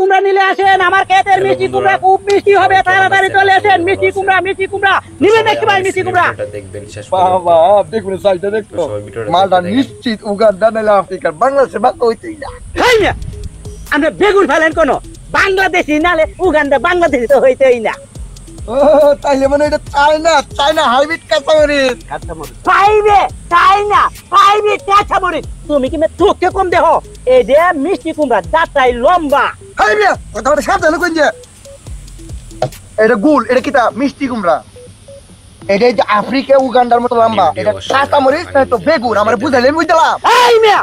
কুমড়া নিলে আসেন আমার ক্ষেতের মিষ্টি কুমড়া খুব মিষ্টি হবে তাড়াতাড়ি চলে আসেন মিষ্টি কুমড়া নিবে দেখতে ভাই মিষ্টি কুমড়া দেখবেন শেষ বাবা দেখুন সাইডটা দেখো মালটা নিশ্চিত উগান্ডা নাইলে আফ্রিকার বাংলাদেশে বাক হইতেই না হেই না আমরা বেগুন ফেলেন কোন বাংলাদেশি নালে উগান্ডা বাংলাদেশি তো হইতেই না ও তাইলে মানে এটা চায়না হাইব্রিড কাঁচামরিচ পাইবে কাঁচামরিচ তুমি কি চোখে কম দেখো এই যে মিষ্টি কুমড়া যাত্রায় লম্বা হাই মিয়া কথা বলে সাবধানে কোন যে এটা গুল এটা কিটা মিষ্টি কুমড়া এটা যে আফ্রিকা উগান্ডার মতো লম্বা এটা কাঁচামরিচ না তো বেগুন আমার বুঝাইলেন বুঝলাম এই মিয়া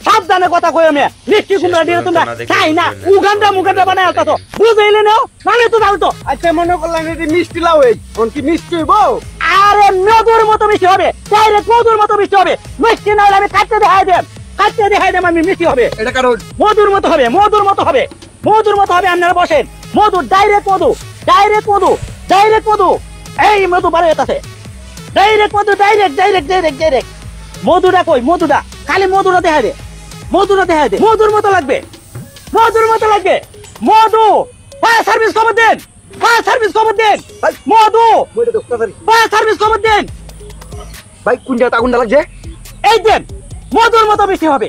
সাবধানে কথা কই আমি মিষ্টি কুমড়া দিয়ে তোমরা চাই না উগান্ডা বানায় আলতা তো বুঝাইলে নাও মানে তো দাও তো আচ্ছা মনে করলাম এটা মিষ্টি লাউ এই কোন কি মিষ্টি হইব আরে মধুর মতো মিষ্টি হবে ডাইরেক্ট মধুর মতো মিষ্টি হবে মিষ্টি না হলে আমি কাটতে দেখাই দেব আমি মিষ্টি হবে এটা কারণ মধুর মতো হবে আপনারা বসেন মধু ডাইরেক্ট মধু এই মধু বাড়ে আছে ডাইরেক্ট মধুটা কই মধুটা খালি মধুটা দেখা দে মধুর মতো লাগবে মধু ফায়ার সার্ভিস খবর দেন মধু বইটা তো তাড়াতাড়ি ফায়ার সার্ভিস খবর দেন ভাই কোন জায়গা আগুনটা লাগছে এই দেন মধুর মতো মিষ্টি হবে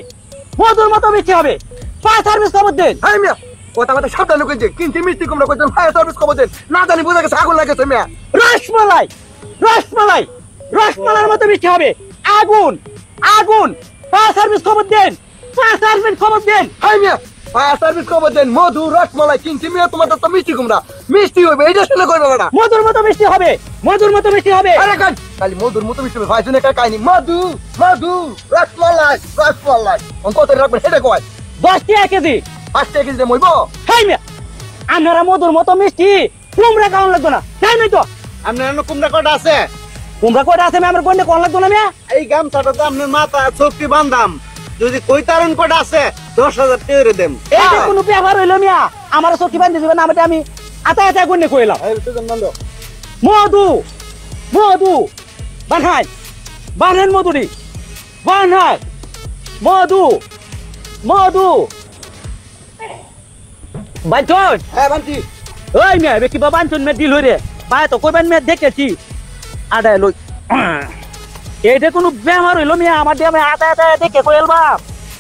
ফায়ার সার্ভিস খবর দেন হাই মিয়া কথা সাবধানে কোন যে কিনতে মিষ্টি কুমড়া কইছেন ফায়ার সার্ভিস খবর দেন না জানি বুঝা গেছে আগুন লাগেছে মিয়া রসমালাইয়ের মতো মিষ্টি হবে আগুন ফায়ার সার্ভিস খবর দেন হাই মিয়া ফায়ার সার্ভিস খবর দেন মধু রসমালাই কিনতে মিয়া তোমার তো মিষ্টি কুমড়া মিষ্টি হইবে এইটা শুনে কইবে না মধুর মতো মিষ্টি হবে আরে গান খালি মধুর মতো মিষ্টি হবে ভাইজনে কা কাহিনী মধু রসমালাই অন কত রাখবেন সেটা কয় 10 টাকা কেজি 5 টাকা কেজি মইব হাই মিয়া আপনারা মধুর মতো মিষ্টি কুমড়া খাওয়ান লাগতো না তাই নয় তো আপনার কুমড়া কটা আছে কুমড়া কয়টা আছে আমার গন্ডে কোন লাগতো না মিয়া এই গামছাটা তো আপনার মাথা চোখটি বান্ধাম যদি কইতারেন কটা আছে 10,000 টাকা দেম এই যে কোনো ব্যবহার হইলো মিয়া আমার চকি বান্ধি দিবেন আমি আতা গন্ডে কইলাম মধু বানহান মধুরি মধু বাঞ্চন হ্যাঁ বান্তি ওই মিয়া বেকি বাঞ্চন মে দিল রে ভাই তো কইবেন মে দেখেছি আডায় লই এইটা কোনো ব্যবহার হইলো মিয়া আমার দিয়ে আমি আতা দেখে কইলবা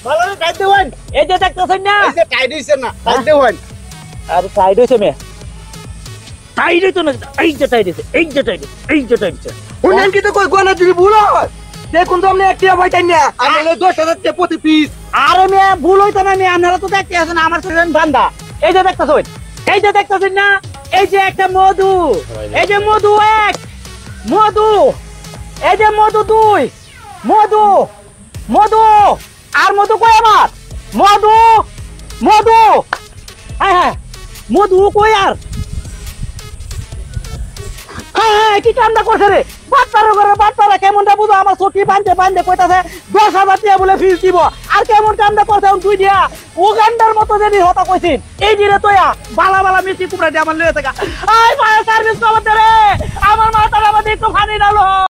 ভালো টাইট দেবেন এই যে দেখতেছেন না এই যে টাইট হইছে না টাইট দেবেন আর সাইড হইছে মিয়া টাইট হইতো না এই যে টাইট হইছে উনান কি তো কই গোনা যদি ভুল হয় দেখুন তো আপনি একটা ভাই তাই না আমি 10,000 টাকা প্রতি পিস আরে মিয়া ভুল হইতো না মিয়া আপনারা তো দেখতে আছেন আমার সেজন বান্দা এই যে দেখতেছেন না এই যে একটা মধু এই যে মধু 1 এই যে মধু 2 মধু আর মধু কই আমার মধু হ্যাঁ মধু কই আর কি কামটা করছে রে বাটপারা কেমনটা বুঝো আমার চকি বান্ধে কইতাছে 10,000 টাকা বলে ফিস দিব আর কেমন কামটা করছে তুই দিয়া উগান্ডার মতো যদি হতা কইছিস এই দিনে তোয়া বালা মিষ্টি কুমড়া দিয়ে আমার লয়ে থাকা আই ফায়ার সার্ভিস খবর দে রে আমার মাথাটা আমাদের একটু ফানি ডালো